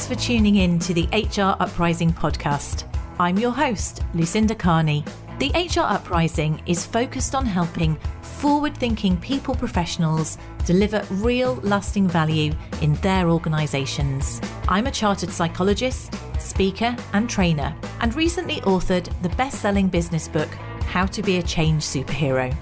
Thanks for tuning in to the HR Uprising podcast. I'm your host, Lucinda. The HR Uprising is focused on helping forward-thinking people professionals deliver real lasting value in their organisations. I'm a chartered psychologist, speaker and trainer, and recently authored the best-selling business book, How to Be a Change Superhero.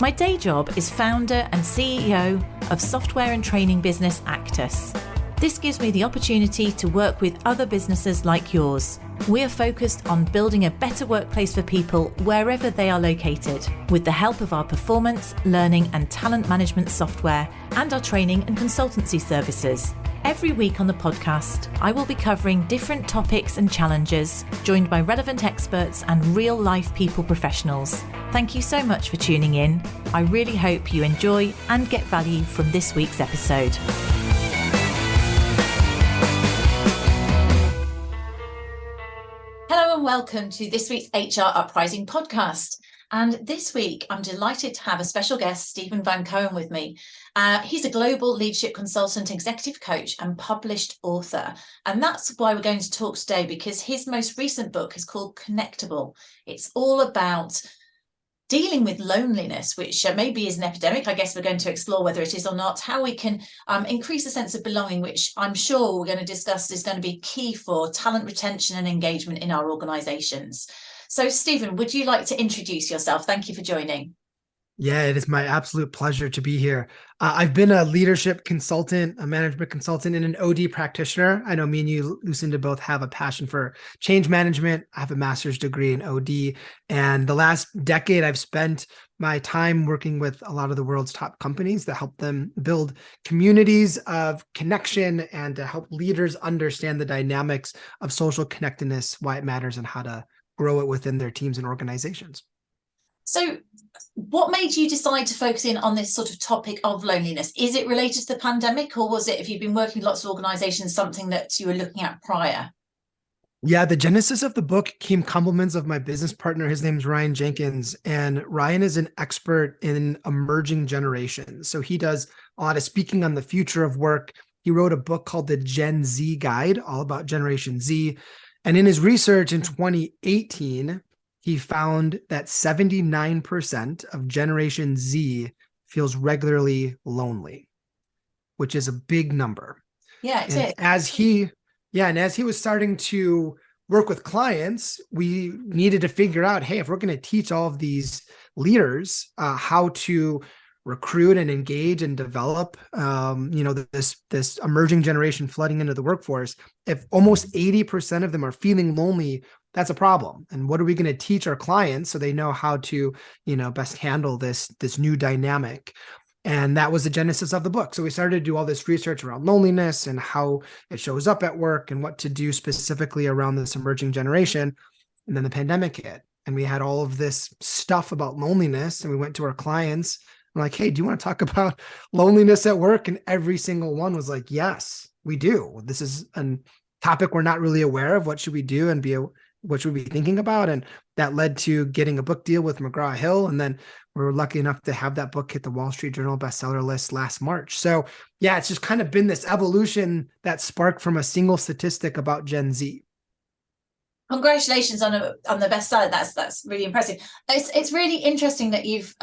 My day job is founder and CEO of software and training business Actus. This gives me the opportunity to work with other businesses like yours. We are focused on building a better workplace for people wherever they are located, with the help of our performance, learning and talent management software and our training and consultancy services. Every week on the podcast, I will be covering different topics and challenges, joined by relevant experts and real-life people professionals. Thank you so much for tuning in. I really hope you enjoy and get value from this week's episode. Hello and welcome to this week's HR Uprising podcast. And this week, I'm delighted to have a special guest, Stephen Van Cohen, with me. He's a global leadership consultant, executive coach, and published author. And that's why we're going to talk today, because his most recent book is called Connectable. It's all about dealing with loneliness, which maybe is an epidemic. I guess we're going to explore whether it is or not, how we can increase a sense of belonging, which I'm sure we're going to discuss is going to be key for talent retention and engagement in our organisations. So, Stephen, would you like to introduce yourself? Thank you for joining. Yeah, it is my absolute pleasure to be here. I've been a leadership consultant, a management consultant, and an OD practitioner. I know me and you, Lucinda, both have a passion for change management. I have a master's degree in OD. And the last decade, I've spent my time working with a lot of the world's top companies that help them build communities of connection and to help leaders understand the dynamics of social connectedness, why it matters, and how to grow it within their teams and organizations. So what made you decide to focus in on this sort of topic of loneliness? Is it related to the pandemic, or was it, if you've been working with lots of organizations, something that you were looking at prior? Yeah, the genesis of the book came compliments of my business partner. His name's Ryan Jenkins, and Ryan is an expert in emerging generations. So he does a lot of speaking on the future of work. He wrote a book called the Gen Z Guide, all about Generation Z. And in his research in 2018, he found that 79% of Generation Z feels regularly lonely, which is a big number. Yeah, it is. As he was starting to work with clients, we needed to figure out, hey, if we're going to teach all of these leaders how to recruit and engage and develop, this emerging generation flooding into the workforce, if almost 80% of them are feeling lonely, that's a problem. And what are we going to teach our clients so they know how to, best handle this new dynamic? And that was the genesis of the book. So we started to do all this research around loneliness and how it shows up at work and what to do specifically around this emerging generation. And then the pandemic hit, and we had all of this stuff about loneliness. And we went to our clients. I'm like, hey, do you want to talk about loneliness at work? And every single one was like, yes, we do. This is a topic we're not really aware of. What should we do and what should we be thinking about? And that led to getting a book deal with McGraw-Hill. And then we were lucky enough to have that book hit the Wall Street Journal bestseller list last March. So yeah, it's just kind of been this evolution that sparked from a single statistic about Gen Z. Congratulations on the bestseller. That's really impressive. It's really interesting that you've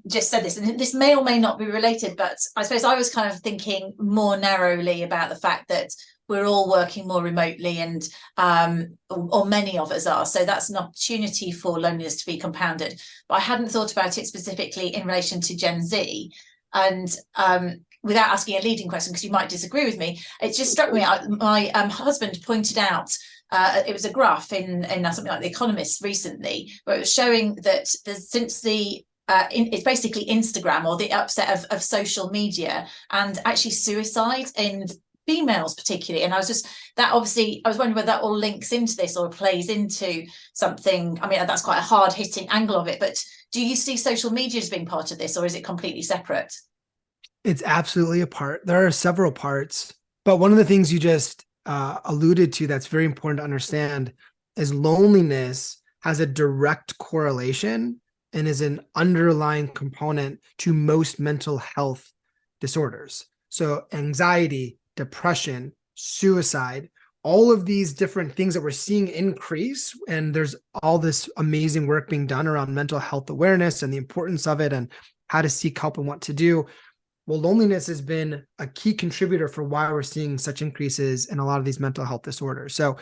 just said this, and this may or may not be related, but I suppose I was kind of thinking more narrowly about the fact that we're all working more remotely, and or many of us are. So that's an opportunity for loneliness to be compounded. But I hadn't thought about it specifically in relation to Gen Z. And without asking a leading question, because you might disagree with me, it just struck me. My husband pointed out, it was a graph in something like The Economist recently, where it was showing that since it's basically Instagram, or the upset of social media, and actually suicide in females particularly. And I was wondering whether that all links into this or plays into something. I mean, that's quite a hard hitting angle of it, but do you see social media as being part of this, or is it completely separate? It's absolutely a part. There are several parts, but one of the things you just alluded to that's very important to understand is loneliness has a direct correlation and is an underlying component to most mental health disorders. So anxiety, depression, suicide, all of these different things that we're seeing increase, and there's all this amazing work being done around mental health awareness and the importance of it and how to seek help and what to do. Well, loneliness has been a key contributor for why we're seeing such increases in a lot of these mental health disorders. So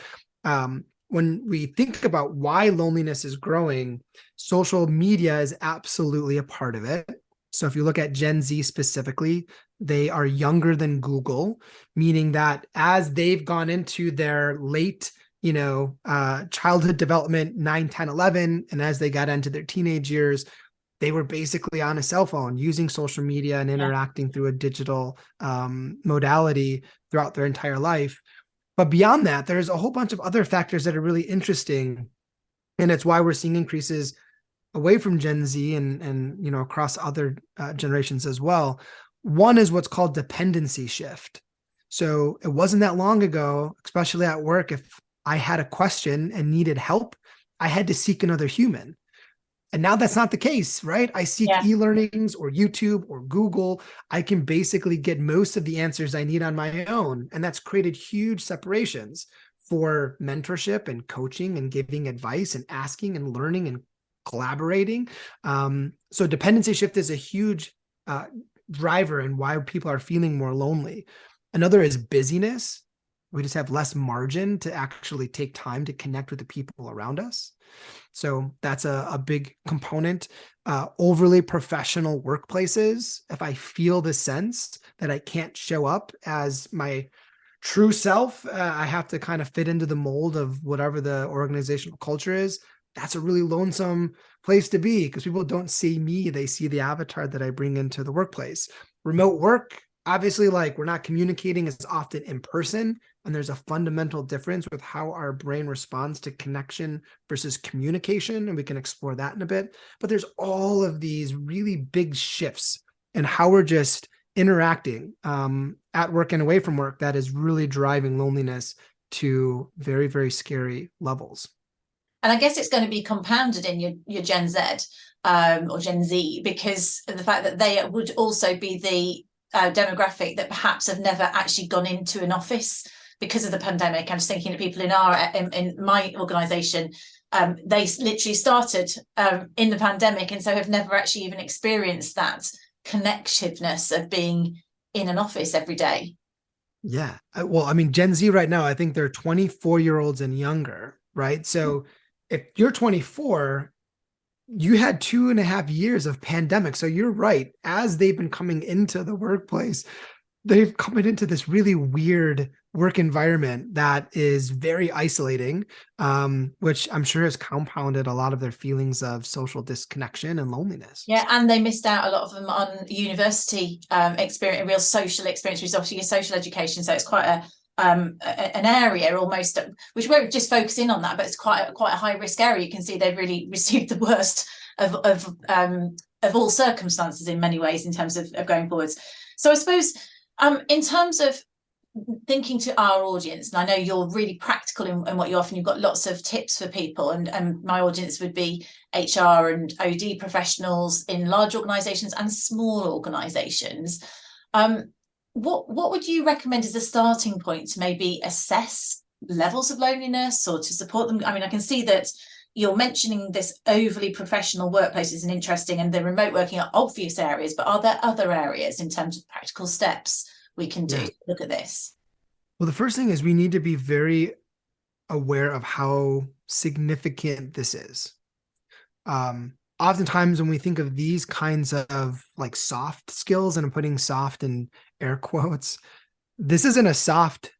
when we think about why loneliness is growing, social media is absolutely a part of it. So if you look at Gen Z specifically, they are younger than Google, meaning that as they've gone into their late, childhood development, 9, 10, 11, and as they got into their teenage years, they were basically on a cell phone using social media and interacting through a digital modality throughout their entire life. But beyond that, there's a whole bunch of other factors that are really interesting. And it's why we're seeing increases away from Gen Z and across other generations as well. One is what's called dependency shift. So it wasn't that long ago, especially at work, if I had a question and needed help, I had to seek another human. And now that's not the case, right? I seek e-learnings or YouTube or Google. I can basically get most of the answers I need on my own. And that's created huge separations for mentorship and coaching and giving advice and asking and learning and collaborating. So dependency shift is a huge driver in why people are feeling more lonely. Another is busyness. We just have less margin to actually take time to connect with the people around us. So that's a big component. Overly professional workplaces. If I feel the sense that I can't show up as my true self, I have to kind of fit into the mold of whatever the organizational culture is. That's a really lonesome place to be because people don't see me. They see the avatar that I bring into the workplace. Remote work, obviously, we're not communicating as often in person. And there's a fundamental difference with how our brain responds to connection versus communication. And we can explore that in a bit. But there's all of these really big shifts in how we're just interacting at work and away from work that is really driving loneliness to very, very scary levels. And I guess it's going to be compounded in your Gen Z or Gen Z because of the fact that they would also be the demographic that perhaps have never actually gone into an office because of the pandemic. I'm just thinking of people in my organisation, they literally started in the pandemic and so have never actually even experienced that connectiveness of being in an office every day. Yeah. Well, I mean, Gen Z right now, I think they're 24-year-olds and younger, right? So if you're 24, you had 2.5 years of pandemic. So you're right. As they've been coming into the workplace, they've come into this really weird work environment that is very isolating, which I'm sure has compounded a lot of their feelings of social disconnection and loneliness. Yeah, and they missed out, a lot of them, on university experience, real social experience, which is obviously a social education. So it's quite an area almost, which won't just focus in on that, but it's quite a high risk area. You can see they've really received the worst of all circumstances in many ways in terms of going forwards. So I suppose in terms of thinking to our audience, and I know you're really practical in what you offer, you've got lots of tips for people, and my audience would be HR and OD professionals in large organizations and small organizations. What would you recommend as a starting point to maybe assess levels of loneliness or to support them? I mean, I can see that you're mentioning this overly professional workplaces and interesting, and the remote working are obvious areas, but are there other areas in terms of practical steps we can do to look at this? Well, the first thing is we need to be very aware of how significant this is. Oftentimes when we think of these kinds of soft skills, and I'm putting soft in air quotes, this isn't a soft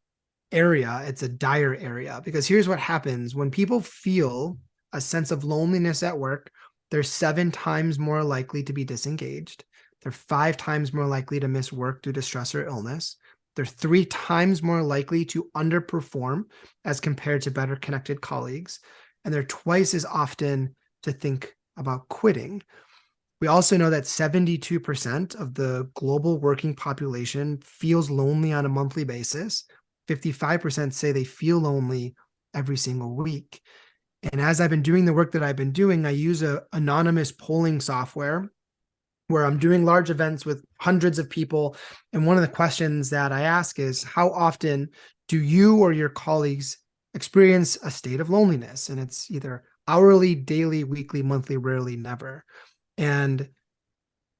area, it's a dire area. Because here's what happens when people feel a sense of loneliness at work: they're 7 times more likely to be disengaged. They're 5 times more likely to miss work due to stress or illness. They're 3 times more likely to underperform as compared to better connected colleagues. And they're twice as often to think about quitting. We also know that 72% of the global working population feels lonely on a monthly basis. 55% say they feel lonely every single week. And as I've been doing the work that I've been doing, I use an anonymous polling software where I'm doing large events with hundreds of people. And one of the questions that I ask is, how often do you or your colleagues experience a state of loneliness? And it's either hourly, daily, weekly, monthly, rarely, never. And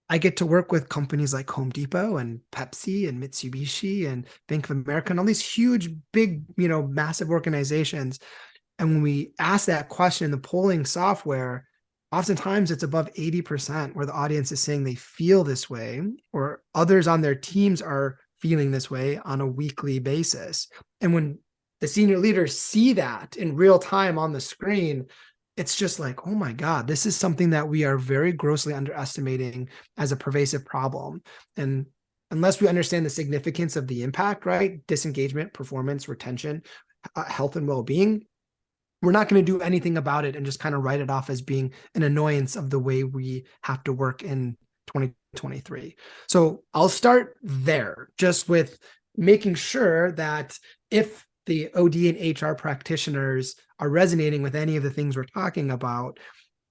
I get to work with companies like Home Depot and Pepsi and Mitsubishi and Bank of America and all these huge, big, massive organizations. And when we ask that question in the polling software, oftentimes it's above 80% where the audience is saying they feel this way, or others on their teams are feeling this way on a weekly basis. And when the senior leaders see that in real time on the screen, it's just like, oh my God, this is something that we are very grossly underestimating as a pervasive problem. And unless we understand the significance of the impact, right? Disengagement, performance, retention, health and well-being, we're not going to do anything about it and just kind of write it off as being an annoyance of the way we have to work in 2023. So I'll start there, just with making sure that if the OD and HR practitioners are resonating with any of the things we're talking about,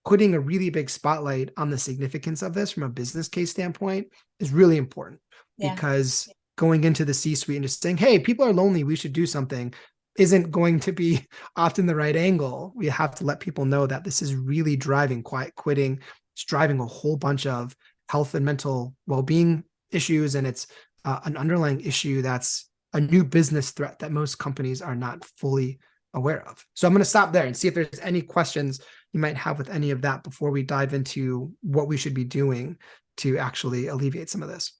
putting a really big spotlight on the significance of this from a business case standpoint is really important. Because going into the C-suite and just saying, hey, people are lonely, we should do something, isn't going to be often the right angle. We have to let people know that this is really driving quiet quitting. It's driving a whole bunch of health and mental well-being issues. And it's an underlying issue that's a new business threat that most companies are not fully aware of. So I'm going to stop there and see if there's any questions you might have with any of that before we dive into what we should be doing to actually alleviate some of this.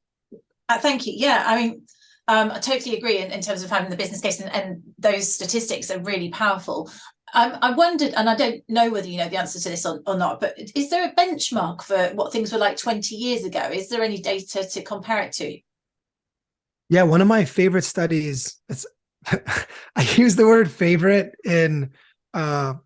Thank you. Yeah, I mean, I totally agree in terms of having the business case, and those statistics are really powerful. I wondered, and I don't know whether you know the answer to this or not, but is there a benchmark for what things were like 20 years ago? Is there any data to compare it to? Yeah, one of my favorite studies, I use the word favorite in kind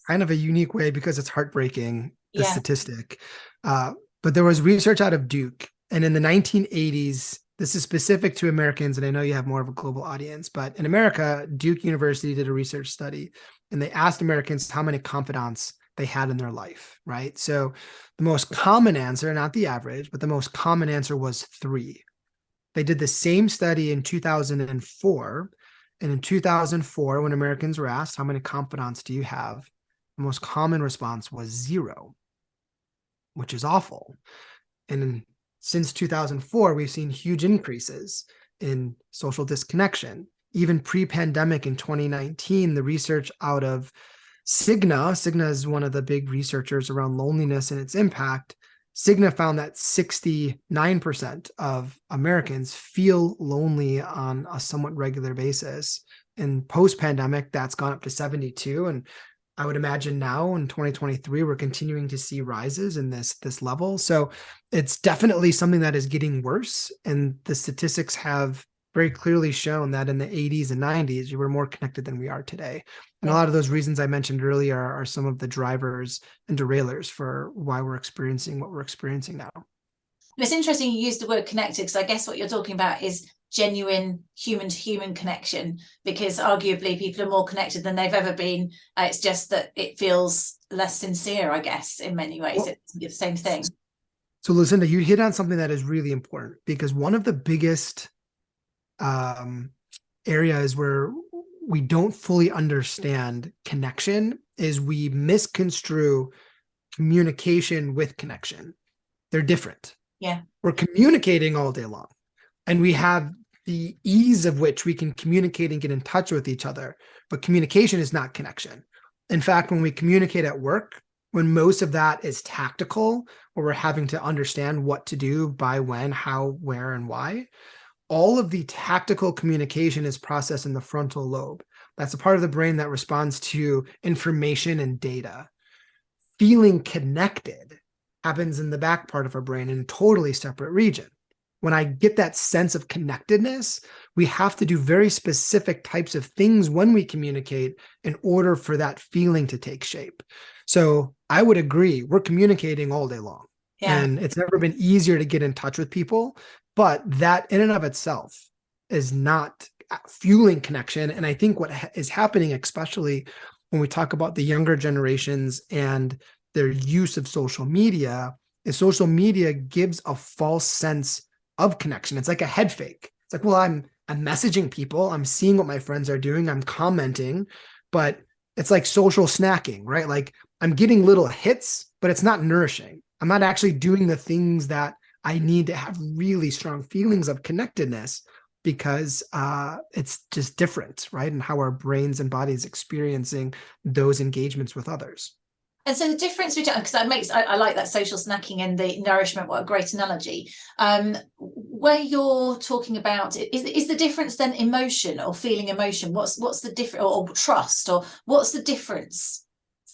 of a unique way because it's heartbreaking, the statistic. But there was research out of Duke, and in the 1980s, this is specific to Americans, and I know you have more of a global audience, but in America, Duke University did a research study, and they asked Americans how many confidants they had in their life, right? So the most common answer, not the average, but the most common answer was 3. They did the same study in 2004. And in 2004, when Americans were asked, how many confidants do you have? The most common response was 0, which is awful. And since 2004, we've seen huge increases in social disconnection. Even pre-pandemic in 2019, the research out of Cigna is one of the big researchers around loneliness and its impact. Cigna found that 69% of Americans feel lonely on a somewhat regular basis. And post-pandemic, that's gone up to 72. And I would imagine now in 2023, we're continuing to see rises in this level. So it's definitely something that is getting worse. And the statistics have very clearly shown that in the 80s and 90s, we were more connected than we are today. And a lot of those reasons I mentioned earlier are some of the drivers and derailers for why we're experiencing what we're experiencing now. It's interesting you use the word connected, because I guess what you're talking about is genuine human-to-human connection, because arguably people are more connected than they've ever been. It's just that it feels less sincere, I guess, in many ways. Well, it's the same thing. So Lucinda, you hit on something that is really important, because one of the biggest areas where we don't fully understand connection is we misconstrue communication with connection. They're different. Yeah. We're communicating all day long, and we have the ease of which we can communicate and get in touch with each other, but communication is not connection. In fact, when we communicate at work, when most of that is tactical, where we're having to understand what to do, by when, how, where, and why, all of the tactical communication is processed in the frontal lobe. That's a part of the brain that responds to information and data. Feeling connected happens in the back part of our brain in a totally separate region. When I get that sense of connectedness, we have to do very specific types of things when we communicate in order for that feeling to take shape. So I would agree, we're communicating all day long. Yeah. And it's never been easier to get in touch with people, but that in and of itself is not fueling connection. And I think what is happening, especially when we talk about the younger generations and their use of social media, is social media gives a false sense of connection. It's like a head fake. It's like, well, I'm I'm messaging people, I'm seeing what my friends are doing, I'm commenting, but it's like social snacking, right? Like I'm getting little hits, but it's not nourishing. I'm not actually doing the things that I need to have really strong feelings of connectedness, because it's just different, right? And how our brains and bodies experiencing those engagements with others. And so the difference between, because I like that social snacking and the nourishment, what a great analogy. Where you're talking about, is the difference then emotion or feeling emotion? What's the difference, or trust, or what's the difference?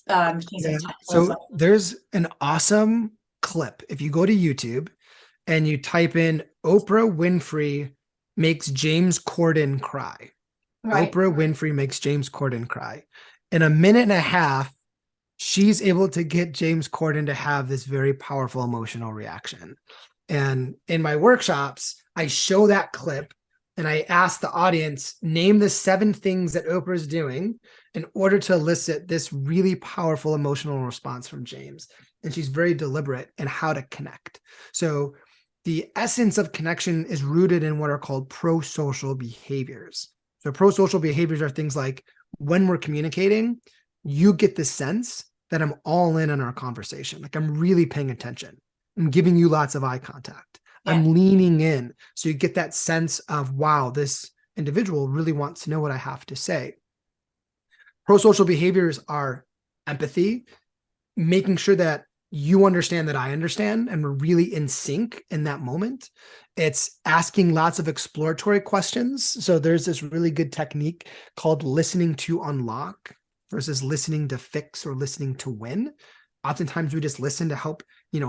So there's an awesome clip. If you go to YouTube and you type in Oprah Winfrey makes James Corden cry. Right. Oprah Winfrey makes James Corden cry. In a minute and a half, she's able to get James Corden to have this very powerful emotional reaction. And in my workshops, I show that clip and I ask the audience, name the 7 things that Oprah's doing in order to elicit this really powerful emotional response from James. And she's very deliberate in how to connect. So the essence of connection is rooted in what are called pro-social behaviors. So pro-social behaviors are things like, when we're communicating, you get the sense that I'm all in on our conversation. Like I'm really paying attention. I'm giving you lots of eye contact. Yeah. I'm leaning in. So you get that sense of, wow, this individual really wants to know what I have to say. Pro-social behaviors are empathy, making sure that you understand that I understand, and we're really in sync in that moment. It's asking lots of exploratory questions. So there's this really good technique called listening to unlock versus listening to fix or listening to win. Oftentimes we just listen to help,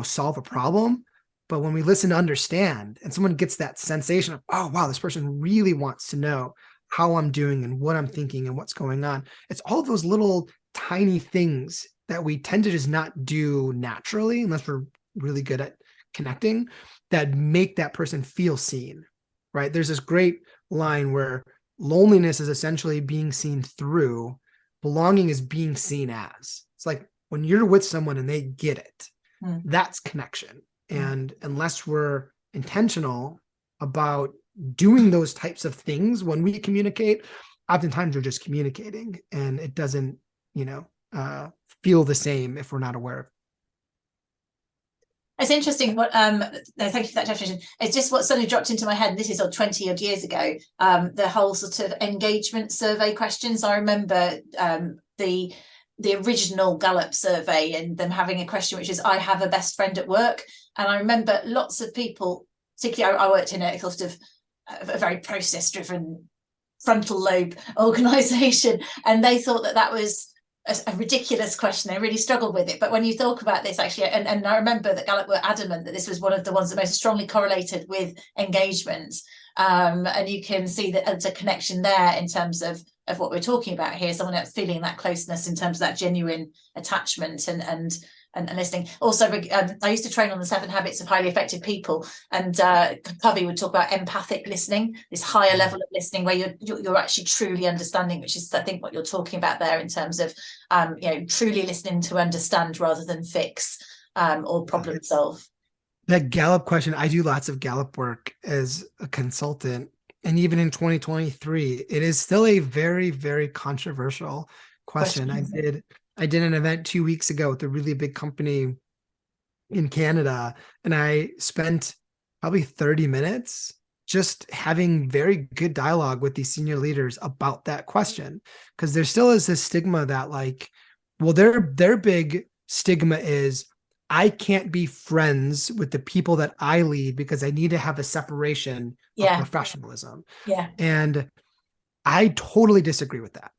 solve a problem. But when we listen to understand, and someone gets that sensation of, oh, wow, this person really wants to know how I'm doing and what I'm thinking and what's going on. It's all those little tiny things that we tend to just not do naturally, unless we're really good at connecting, that make that person feel seen, right? There's this great line where loneliness is essentially being seen through, belonging is being seen as. It's like when you're with someone and they get it, that's connection. And unless we're intentional about doing those types of things when we communicate, oftentimes we're just communicating and it doesn't, feel the same if we're not aware of it. It's interesting what thank you for that definition. It's just what suddenly dropped into my head, and this is 20 odd years ago, the whole sort of engagement survey questions. I remember the original Gallup survey and them having a question which is, I have a best friend at work. And I remember lots of people, particularly I worked in a sort of a very process driven frontal lobe organization, and they thought that was a ridiculous question. They really struggled with it. But when you talk about this, actually, and I remember that Gallup were adamant that this was one of the ones that most strongly correlated with engagement. And you can see that there's a connection there in terms of what we're talking about here, someone else feeling that closeness in terms of that genuine attachment and listening. Also, I used to train on the 7 habits of highly effective people, and Covey would talk about empathic listening, this higher level of listening where you're actually truly understanding, which is, I think, what you're talking about there in terms of truly listening to understand rather than fix or problem solve. That Gallup question, I do lots of Gallup work as a consultant, and even in 2023, it is still a very, very controversial question. I did an event 2 weeks ago with a really big company in Canada, and I spent probably 30 minutes just having very good dialogue with these senior leaders about that question, because there still is this stigma that, like, well, their big stigma is, I can't be friends with the people that I lead because I need to have a separation of professionalism. Yeah. And I totally disagree with that.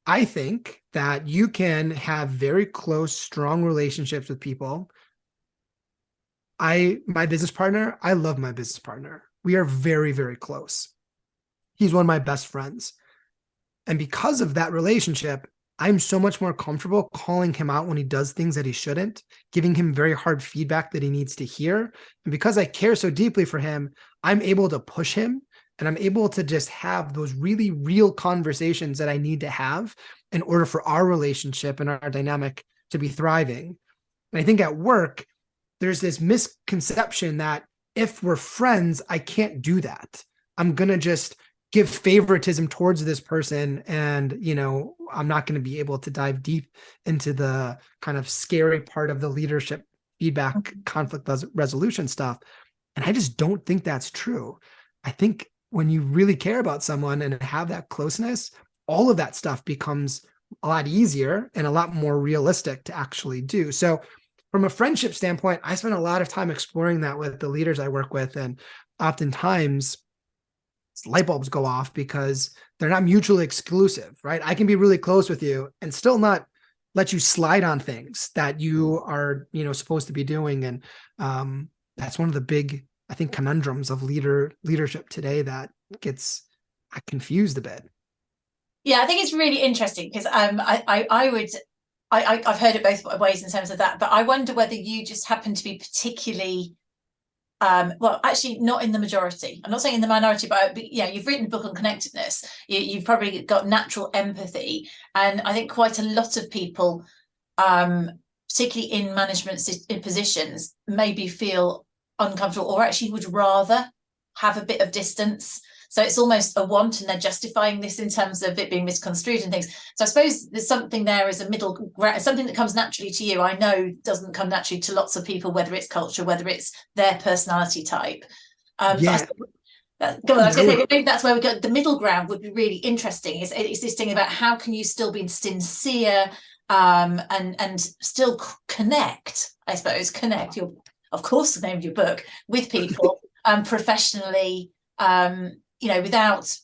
I think that you can have very close, strong relationships with people. My business partner, I love my business partner. We are very, very close. He's one of my best friends. And because of that relationship, I'm so much more comfortable calling him out when he does things that he shouldn't, giving him very hard feedback that he needs to hear. And because I care so deeply for him, I'm able to push him, and I'm able to just have those really real conversations that I need to have in order for our relationship and our dynamic to be thriving. And I think at work, there's this misconception that if we're friends, I can't do that. I'm going to just give favoritism towards this person. And, I'm not going to be able to dive deep into the kind of scary part of the leadership feedback, conflict resolution stuff. And I just don't think that's true. I think when you really care about someone and have that closeness, all of that stuff becomes a lot easier and a lot more realistic to actually do. So from a friendship standpoint, I spend a lot of time exploring that with the leaders I work with. And oftentimes light bulbs go off because they're not mutually exclusive, right? I can be really close with you and still not let you slide on things that you are, supposed to be doing. And that's one of the big, I think, conundrums of leadership today that gets confused a bit. Yeah, I think it's really interesting because I've heard it both ways in terms of that, but I wonder whether you just happen to be particularly well, actually not in the majority. I'm not saying in the minority, but you've written a book on connectedness. You've probably got natural empathy, and I think quite a lot of people, particularly in management positions, maybe feel uncomfortable or actually would rather have a bit of distance. So it's almost a want, and they're justifying this in terms of it being misconstrued and things. So I suppose there's something there as a middle ground, something that comes naturally to you. I know doesn't come naturally to lots of people, whether it's culture, whether it's their personality type. Yeah. I was going to say, maybe that's where we go. The middle ground would be really interesting. It's this thing about how can you still be sincere and still connect, I suppose, connect your, of course, the name of your book, with people professionally, without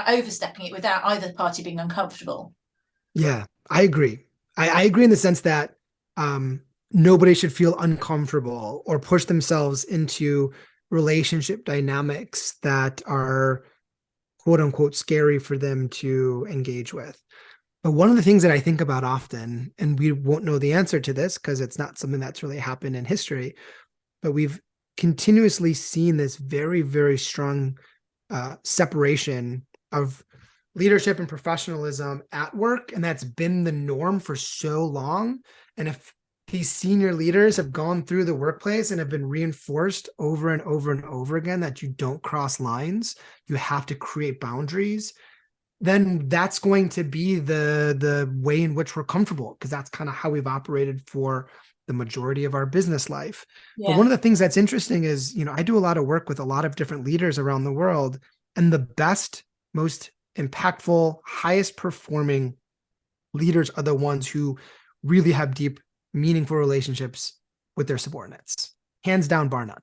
overstepping it, without either party being uncomfortable. Yeah, I agree. I agree in the sense that nobody should feel uncomfortable or push themselves into relationship dynamics that are quote unquote scary for them to engage with. But one of the things that I think about often, and we won't know the answer to this because it's not something that's really happened in history, but we've continuously seen this very, very strong separation of leadership and professionalism at work. And that's been the norm for so long. And if these senior leaders have gone through the workplace and have been reinforced over and over and over again that you don't cross lines, you have to create boundaries, then that's going to be the way in which we're comfortable, because that's kind of how we've operated for the majority of our business life. Yeah. But one of the things that's interesting is, I do a lot of work with a lot of different leaders around the world, and the best, most impactful, highest performing leaders are the ones who really have deep, meaningful relationships with their subordinates, hands down, bar none.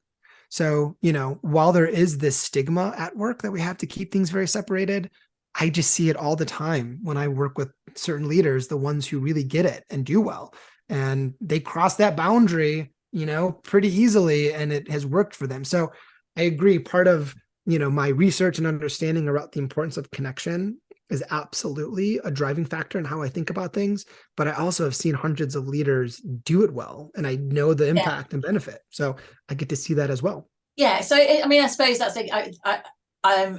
So, while there is this stigma at work that we have to keep things very separated, I just see it all the time when I work with certain leaders, the ones who really get it and do well. And they cross that boundary, pretty easily, and it has worked for them. So I agree. Part of, my research and understanding about the importance of connection is absolutely a driving factor in how I think about things. But I also have seen hundreds of leaders do it well, and I know the impact and benefit. So I get to see that as well. Yeah. So, I suppose that's like,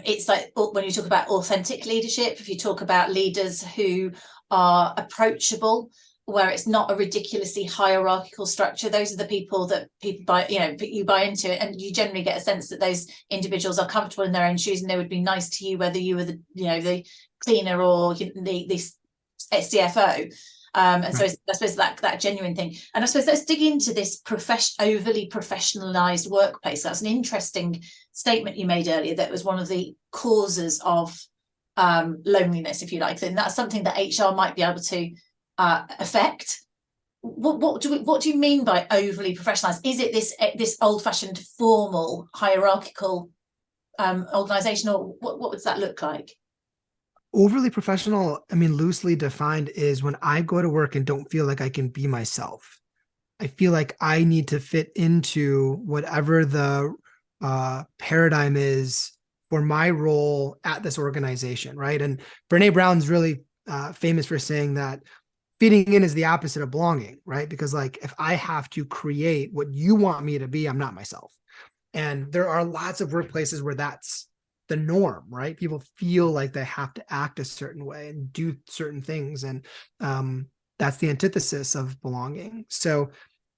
it's like when you talk about authentic leadership, if you talk about leaders who are approachable, where it's not a ridiculously hierarchical structure, those are the people that you buy into it, and you generally get a sense that those individuals are comfortable in their own shoes and they would be nice to you, whether you were the cleaner or the CFO. And so I suppose that genuine thing. And I suppose let's dig into this overly professionalized workplace. That's an interesting statement you made earlier. That was one of the causes of loneliness, if you like. And that's something that HR might be able to affect. What do you mean by overly professionalized? Is it this old-fashioned formal hierarchical organization, or what does that look like? Overly professional, loosely defined, is when I go to work and don't feel like I can be myself. I feel like I need to fit into whatever the paradigm is for my role at this organization, right? And Brene Brown's really famous for saying that fitting in is the opposite of belonging, right? Because if I have to create what you want me to be, I'm not myself. And there are lots of workplaces where that's the norm, right? People feel like they have to act a certain way and do certain things. And that's the antithesis of belonging. So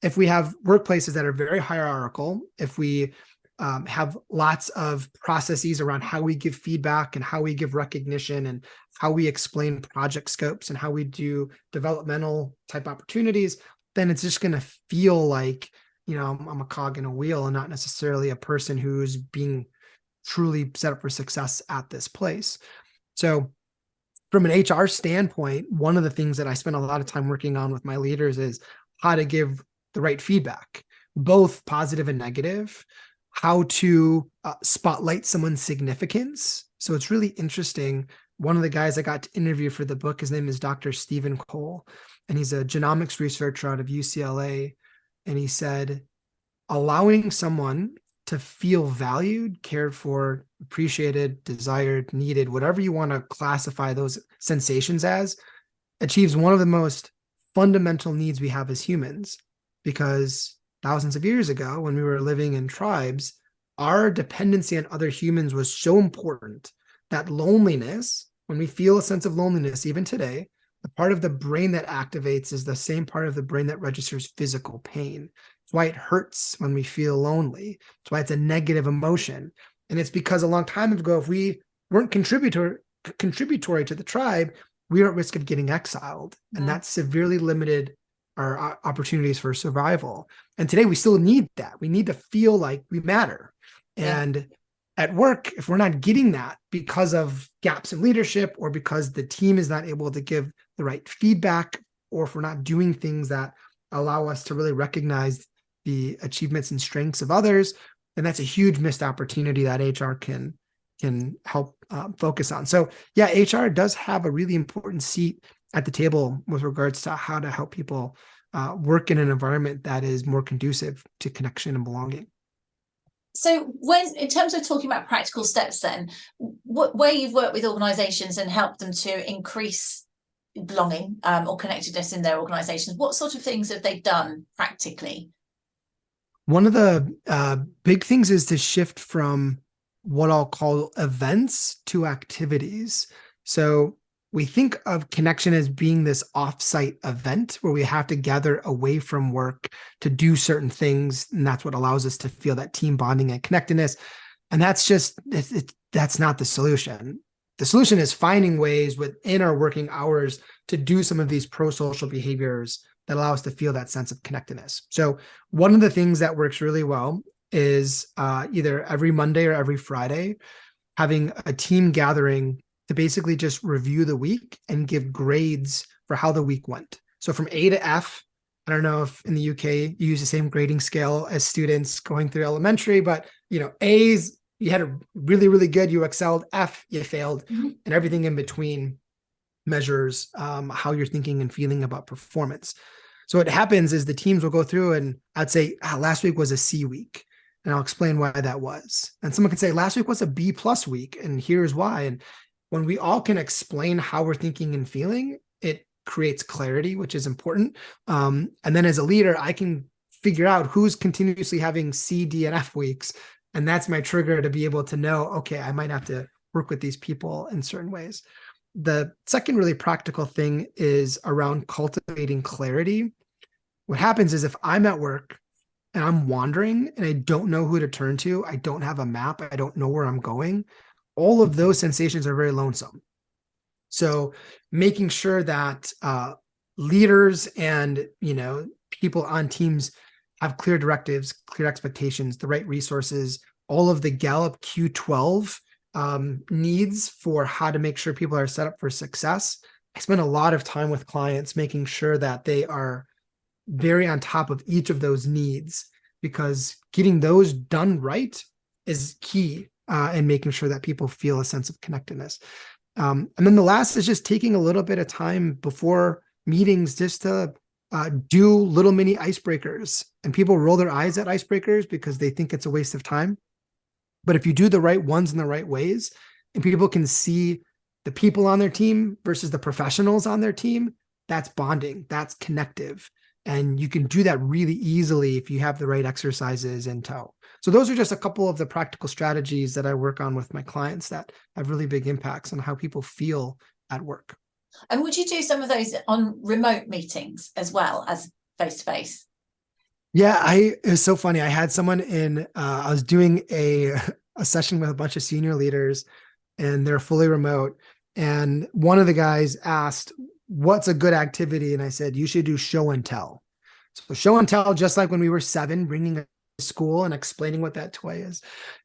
if we have workplaces that are very hierarchical, if we have lots of processes around how we give feedback and how we give recognition and how we explain project scopes and how we do developmental type opportunities, then it's just going to feel like, I'm a cog in a wheel and not necessarily a person who's being truly set up for success at this place. So from an HR standpoint, one of the things that I spend a lot of time working on with my leaders is how to give the right feedback, both positive and negative, how to spotlight someone's significance. So it's really interesting. One of the guys I got to interview for the book, his name is Dr. Stephen Cole, and he's a genomics researcher out of UCLA. And he said, allowing someone to feel valued, cared for, appreciated, desired, needed, whatever you want to classify those sensations as, achieves one of the most fundamental needs we have as humans. Because thousands of years ago, when we were living in tribes, our dependency on other humans was so important that loneliness, when we feel a sense of loneliness, even today, the part of the brain that activates is the same part of the brain that registers physical pain. That's why it hurts when we feel lonely. That's why it's a negative emotion. And it's because a long time ago, if we weren't contributory to the tribe, we are at risk of getting exiled. And that severely limited our opportunities for survival. And today we still need that. We need to feel like we matter. And at work, if we're not getting that because of gaps in leadership or because the team is not able to give the right feedback, or if we're not doing things that allow us to really recognize the achievements and strengths of others, then that's a huge missed opportunity that HR can help focus on. So yeah, HR does have a really important seat at the table with regards to how to help people work in an environment that is more conducive to connection and belonging. So when, in terms of talking about practical steps then, where you've worked with organisations and helped them to increase belonging or connectedness in their organisations, what sort of things have they done practically? One of the big things is to shift from what I'll call events to activities. So we think of connection as being this offsite event where we have to gather away from work to do certain things. And that's what allows us to feel that team bonding and connectedness. And that's just, that's not the solution. The solution is finding ways within our working hours to do some of these pro-social behaviors that allow us to feel that sense of connectedness. So one of the things that works really well is either every Monday or every Friday, having a team gathering to basically just review the week and give grades for how the week went. So from A to F, I don't know if in the UK you use the same grading scale as students going through elementary, but A's, you had a really, really good, you excelled. F, you failed, and everything in between measures how you're thinking and feeling about performance. So what happens is the teams will go through and I'd say, last week was a C week. And I'll explain why that was. And someone can say, last week was a B+ week, and here's why. And when we all can explain how we're thinking and feeling, it creates clarity, which is important. And then as a leader, I can figure out who's continuously having C, D, and F weeks. And that's my trigger to be able to know, okay, I might have to work with these people in certain ways. The second really practical thing is around cultivating clarity. What happens is if I'm at work and I'm wandering and I don't know who to turn to, I don't have a map, I don't know where I'm going, all of those sensations are very lonesome. So making sure that leaders and people on teams have clear directives, clear expectations, the right resources, all of the Gallup Q12 needs for how to make sure people are set up for success. I spend a lot of time with clients making sure that they are very on top of each of those needs, because getting those done right is key in making sure that people feel a sense of connectedness. And then the last is just taking a little bit of time before meetings just to do little mini icebreakers. And people roll their eyes at icebreakers because they think it's a waste of time. But if you do the right ones in the right ways, and people can see the people on their team versus the professionals on their team, that's bonding, that's connective. And you can do that really easily if you have the right exercises in tow. So those are just a couple of the practical strategies that I work on with my clients that have really big impacts on how people feel at work. And would you do some of those on remote meetings as well as face-to-face? Yeah, it was so funny. I had someone I was doing a session with a bunch of senior leaders, and they're fully remote. And one of the guys asked, what's a good activity? And I said, you should do show and tell. So show and tell, just like when we were 7, bringing a school and explaining what that toy is.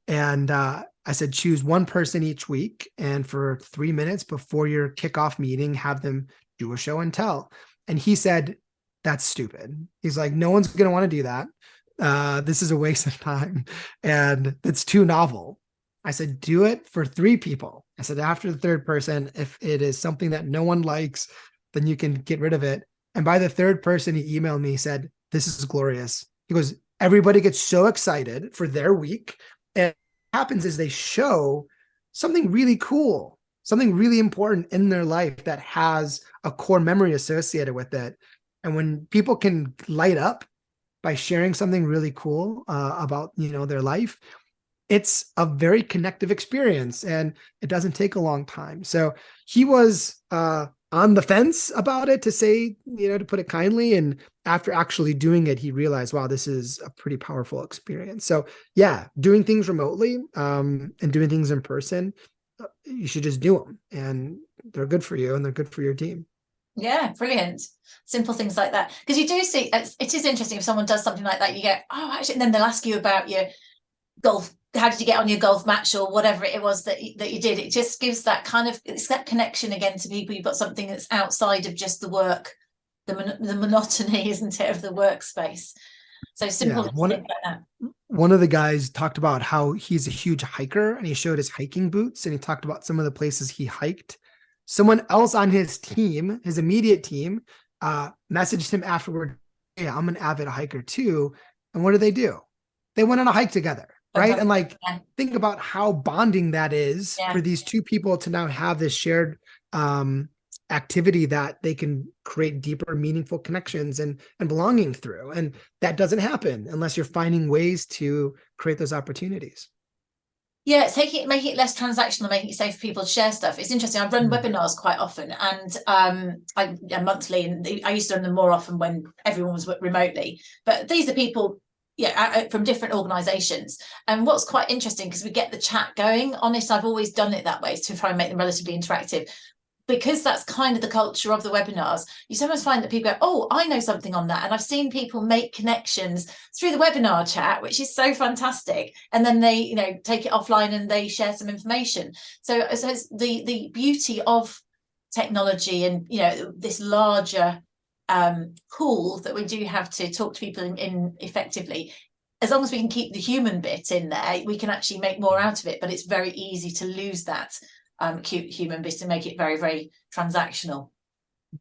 And I said, choose one person each week. And for 3 minutes before your kickoff meeting, have them do a show and tell. And he said, that's stupid. He's like, no one's going to want to do that. This is a waste of time. And it's too novel. I said, do it for 3 people. I said, after the 3rd person, if it is something that no one likes, then you can get rid of it. And by the 3rd person, he emailed me, said, this is glorious. He goes, everybody gets so excited for their week. And what happens is they show something really cool, something really important in their life that has a core memory associated with it. And when people can light up by sharing something really cool about, their life, it's a very connective experience, and it doesn't take a long time. So he was on the fence about it, to say, to put it kindly. And after actually doing it, he realized, wow, this is a pretty powerful experience. So yeah, doing things remotely and doing things in person, you should just do them, and they're good for you and they're good for your team. Yeah, brilliant. Simple things like that. Because you do see, it is interesting if someone does something like that, you go, oh, actually, and then they'll ask you about your golf. How did you get on your golf match, or whatever it was that you did? It just gives that kind of, it's that connection again to people. You've got something that's outside of just the work, the monotony, isn't it, of the workspace. So simple things like that. One of the guys talked about how he's a huge hiker, and he showed his hiking boots, and he talked about some of the places he hiked. Someone else on his team, his immediate team, messaged him afterward, hey, I'm an avid hiker too. And what do? They went on a hike together, right? And think about how bonding that is for these 2 people to now have this shared activity that they can create deeper, meaningful connections and belonging through. And that doesn't happen unless you're finding ways to create those opportunities. Yeah, making it less transactional, making it safe for people to share stuff. It's interesting. I run webinars quite often, and I monthly, and I used to run them more often when everyone was remotely. But these are people, from different organisations. And what's quite interesting, because we get the chat going. Honest, I've always done it that way, to try and make them relatively interactive. Because that's kind of the culture of the webinars, you sometimes find that people go, oh, I know something on that. And I've seen people make connections through the webinar chat, which is so fantastic. And then they, take it offline and they share some information. So it's the beauty of technology and, this larger pool that we do have to talk to people in effectively. As long as we can keep the human bit in there, we can actually make more out of it. But it's very easy to lose that cute human bit to make it very, very transactional.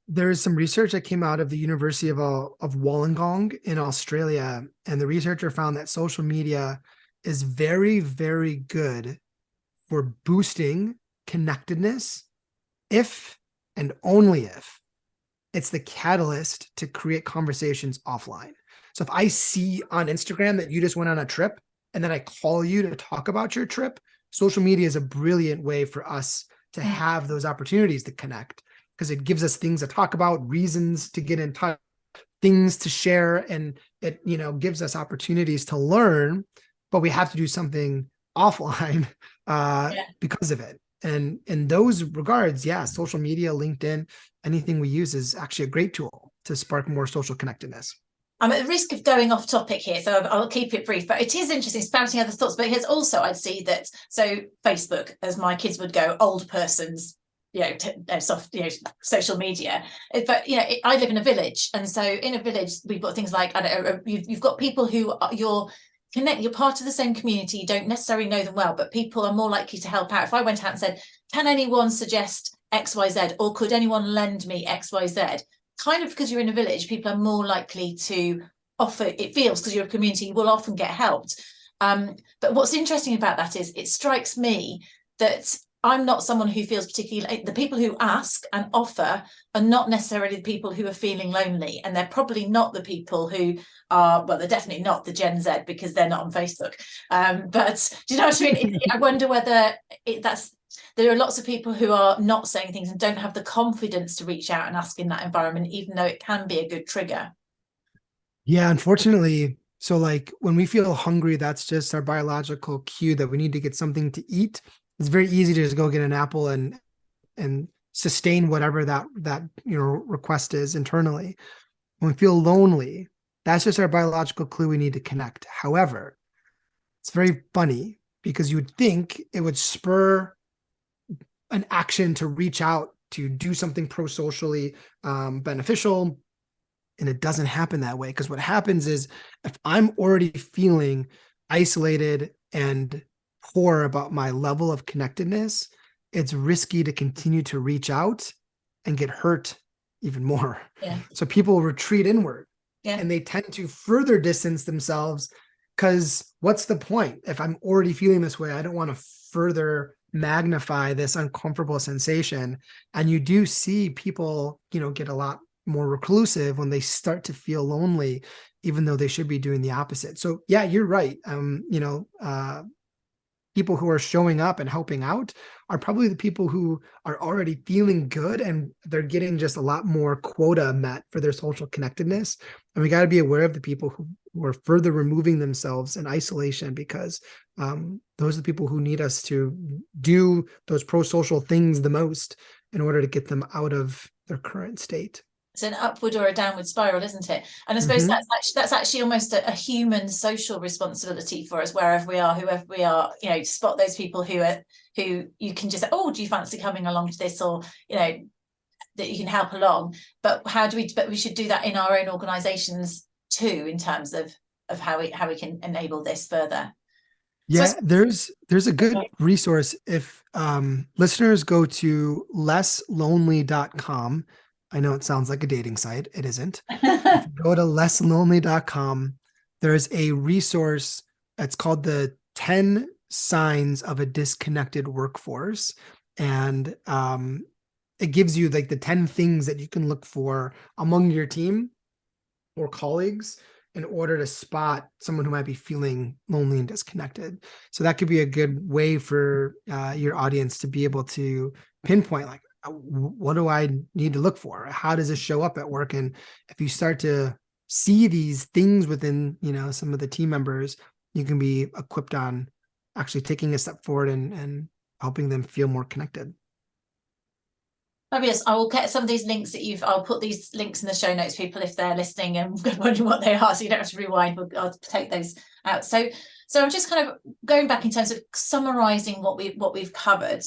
There is some research that came out of the University of Wollongong in Australia, and the researcher found that social media is very, very good for boosting connectedness if and only if it's the catalyst to create conversations offline. So if I see on Instagram that you just went on a trip, and then I call you to talk about your trip, social media is a brilliant way for us to have those opportunities to connect, because it gives us things to talk about, reasons to get in touch, things to share, and it gives us opportunities to learn, but we have to do something offline because of it. And in those regards, social media, LinkedIn, anything we use is actually a great tool to spark more social connectedness. I'm at the risk of going off topic here, so I'll keep it brief, but it is interesting spouting other thoughts. But here's also, I'd see that, so Facebook, as my kids would go, old person's, social media. But, I live in a village. And so in a village, we've got things like, I don't know, you've got people who you're part of the same community. You don't necessarily know them well, but people are more likely to help out. If I went out and said, can anyone suggest XYZ, or could anyone lend me XYZ? Kind of because you're in a village, people are more likely to offer, it feels, because you're a community, you will often get helped. But what's interesting about that is it strikes me that I'm not someone who feels particularly, the people who ask and offer are not necessarily the people who are feeling lonely. And they're probably not the people who are, well, they're definitely not the Gen Z, because they're not on Facebook. But do you know what I mean? I wonder whether there are lots of people who are not saying things and don't have the confidence to reach out and ask in that environment, even though it can be a good trigger. Yeah, unfortunately, So like when we feel hungry, that's just our biological cue that we need to get something to eat. It's very easy to just go get an apple and sustain whatever that request is internally. When we feel lonely, that's just our biological clue we need to connect. However, it's very funny because you would think it would spur an action to reach out to do something pro-socially beneficial. And it doesn't happen that way, because what happens is if I'm already feeling isolated and poor about my level of connectedness, it's risky to continue to reach out and get hurt even more. Yeah. So people retreat inward, yeah. and they tend to further distance themselves, because what's the point? If I'm already feeling this way, I don't want to further magnify this uncomfortable sensation. And you do see people, get a lot more reclusive when they start to feel lonely, even though they should be doing the opposite. So yeah, you're right. People who are showing up and helping out are probably the people who are already feeling good, and they're getting just a lot more quota met for their social connectedness. And we got to be aware of the people who are further removing themselves in isolation, because those are the people who need us to do those pro-social things the most in order to get them out of their current state. It's an upward or a downward spiral, isn't it? And I suppose that's actually almost a human social responsibility for us, wherever we are, whoever we are, to spot those people who you can just say, oh, do you fancy coming along to this, or that you can help along. But we should do that in our own organizations too, in terms of how we can enable this further. Yeah, so there's a good resource. If listeners go to lesslonely.com, I know it sounds like a dating site. It isn't. If you go to lesslonely.com, there's a resource. It's called the 10 Signs of a Disconnected Workforce. And it gives you like the 10 things that you can look for among your team or colleagues in order to spot someone who might be feeling lonely and disconnected. So that could be a good way for your audience to be able to pinpoint, like, what do I need to look for? How does this show up at work? And if you start to see these things within, some of the team members, you can be equipped on actually taking a step forward and helping them feel more connected. Fabulous. I will get some of these links I'll put these links in the show notes, people, if they're listening and wondering what they are, so you don't have to rewind. I'll take those out. So I'm just kind of going back in terms of summarizing what we've covered.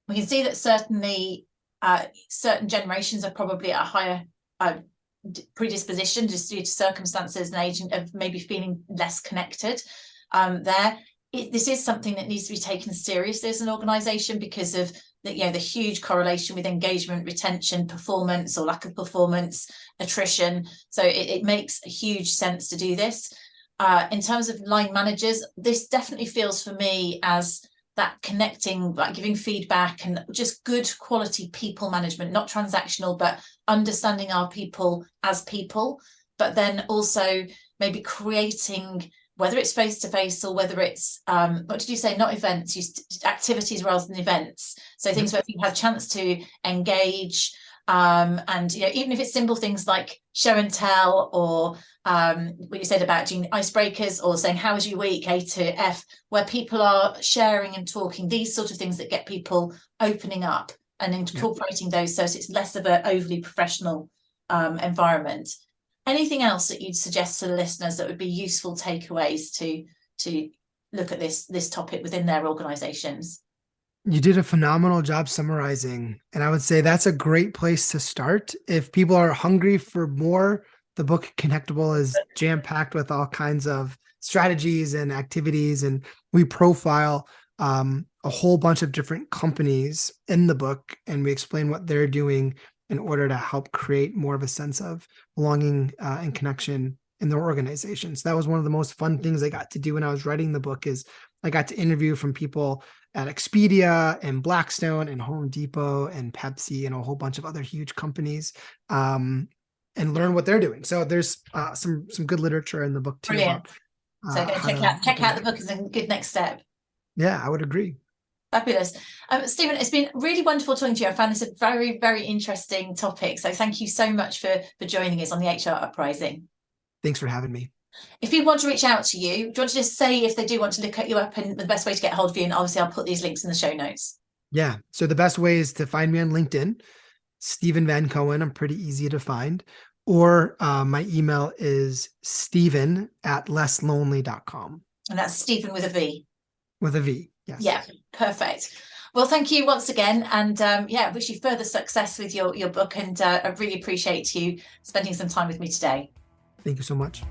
We can see that certainly certain generations are probably at a higher predisposition, just due to circumstances and age, of maybe feeling less connected there. This is something that needs to be taken seriously as an organization, because of the huge correlation with engagement, retention, performance or lack of performance, attrition. So it makes a huge sense to do this. In terms of line managers, this definitely feels for me as that connecting, like giving feedback and just good quality people management, not transactional, but understanding our people as people, but then also maybe creating, whether it's face-to-face or whether it's, what did you say, not events, activities rather than events. So things where people have a chance to engage, and even if it's simple things like show and tell, or what you said about doing icebreakers, or saying how was your week, A to F, where people are sharing and talking, these sort of things that get people opening up and incorporating those, so it's less of an overly professional environment. Anything else that you'd suggest to the listeners that would be useful takeaways to look at this topic within their organizations? You did a phenomenal job summarizing, and I would say that's a great place to start. If people are hungry for more, the book Connectable is jam-packed with all kinds of strategies and activities, and we profile a whole bunch of different companies in the book, and we explain what they're doing in order to help create more of a sense of belonging and connection in their organizations. That was one of the most fun things I got to do when I was writing the book, is I got to interview from people at Expedia and Blackstone and Home Depot and Pepsi and a whole bunch of other huge companies, and learn what they're doing. So there's some good literature in the book too. Brilliant. So check out the book as a good next step. Yeah, I would agree. Fabulous. Stephen, it's been really wonderful talking to you. I found this a very, very interesting topic. So thank you so much for joining us on the HR Uprising. Thanks for having me. If people want to reach out to you, do you want to just say if they do want to look you up and the best way to get hold of you? And obviously I'll put these links in the show notes. Yeah. So the best way is to find me on LinkedIn, Stephen Van Cohen. I'm pretty easy to find. Or my email is steven@lesslonely.com. And that's Stephen with a V. With a V. Yes. Yeah, perfect. Well, thank you once again. And wish you further success with your book. And I really appreciate you spending some time with me today. Thank you so much.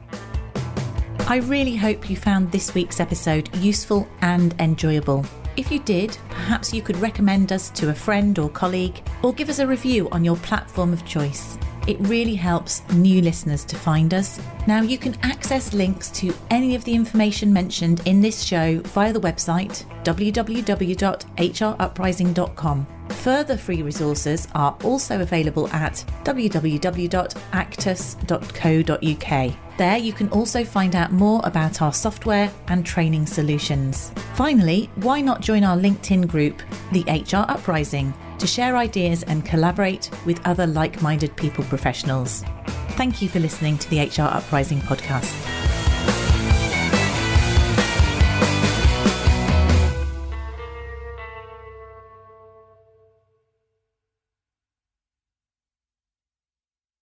I really hope you found this week's episode useful and enjoyable. If you did, perhaps you could recommend us to a friend or colleague, or give us a review on your platform of choice. It really helps new listeners to find us. Now you can access links to any of the information mentioned in this show via the website www.hruprising.com. Further free resources are also available at www.actus.co.uk. There you can also find out more about our software and training solutions. Finally, why not join our LinkedIn group, the HR Uprising, to share ideas and collaborate with other like-minded people professionals. Thank you for listening to the HR Uprising podcast.